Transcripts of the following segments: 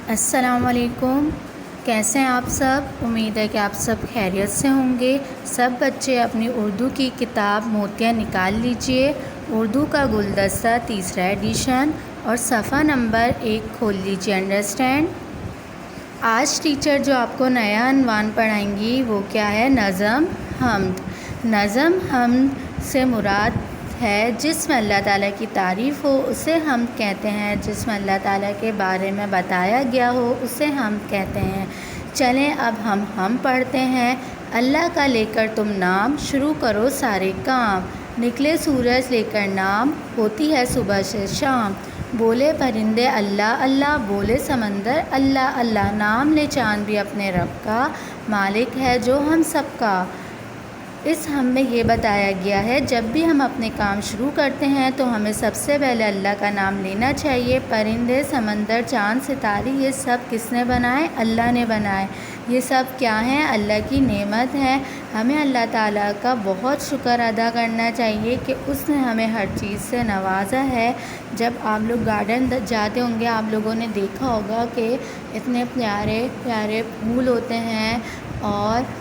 السلام علیکم، کیسے ہیں آپ سب؟ امید ہے کہ آپ سب خیریت سے ہوں گے۔ سب بچے اپنی اردو کی کتاب موتیاں نکال لیجئے۔ اردو کا گلدستہ 3 ایڈیشن اور صفحہ نمبر 1 کھول لیجئے۔ انڈرسٹینڈ؟ آج ٹیچر جو آپ کو نیا عنوان پڑھائیں گی وہ کیا ہے؟ نظم حمد۔ نظم حمد سے مراد ہے جس میں اللہ تعالیٰ کی تعریف ہو اسے حمد کہتے ہیں، جس میں اللہ تعالیٰ کے بارے میں بتایا گیا ہو اسے حمد کہتے ہیں۔ چلیں اب ہم پڑھتے ہیں۔ اللہ کا لے کر تم نام، شروع کرو سارے کام، نکلے سورج لے کر نام، ہوتی ہے صبح سے شام، بولے پرندے اللہ اللہ، بولے سمندر اللہ اللہ، نام لے چاند بھی اپنے رب کا، مالک ہے جو ہم سب کا۔ اس ہم میں یہ بتایا گیا ہے جب بھی ہم اپنے کام شروع کرتے ہیں تو ہمیں سب سے پہلے اللہ کا نام لینا چاہیے۔ پرندے، سمندر، چاند، ستارے، یہ سب کس نے بنائے؟ اللہ نے بنائے۔ یہ سب کیا ہیں؟ اللہ کی نعمت ہے۔ ہمیں اللہ تعالیٰ کا بہت شکر ادا کرنا چاہیے کہ اس نے ہمیں ہر چیز سے نوازا ہے۔ جب آپ لوگ گارڈن جاتے ہوں گے آپ لوگوں نے دیکھا ہوگا کہ اتنے پیارے پیارے پھول ہوتے ہیں اور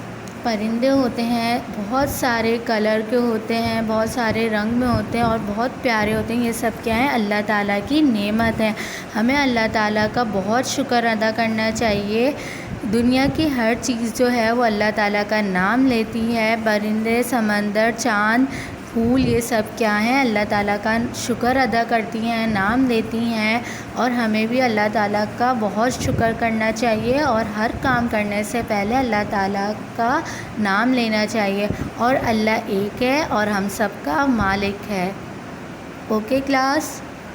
پرندے ہوتے ہیں، بہت سارے کلر کے ہوتے ہیں، بہت سارے رنگ میں ہوتے ہیں اور بہت پیارے ہوتے ہیں۔ یہ سب کیا ہیں؟ اللہ تعالیٰ کی نعمت ہے۔ ہمیں اللہ تعالیٰ کا بہت شکر ادا کرنا چاہیے۔ دنیا کی ہر چیز جو ہے وہ اللہ تعالیٰ کا نام لیتی ہے۔ پرندے، سمندر، چاند، پھول، یہ سب کیا ہیں؟ اللہ تعالیٰ کا شکر ادا کرتی ہیں، نام لیتی ہیں، اور ہمیں بھی اللہ تعالیٰ کا بہت شکر کرنا چاہیے اور ہر کام کرنے سے پہلے اللہ تعالیٰ کا نام لینا چاہیے۔ اور اللہ ایک ہے اور ہم سب کا مالک ہے۔ اوکے کلاس،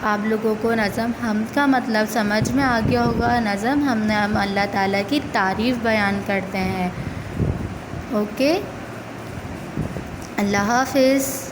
آپ لوگوں کو نظم حمد کا مطلب سمجھ میں آ گیا ہوگا۔ نظم ہم اللہ تعالیٰ کی تعریف بیان کرتے ہیں۔ اوکے، اللہ حافظ۔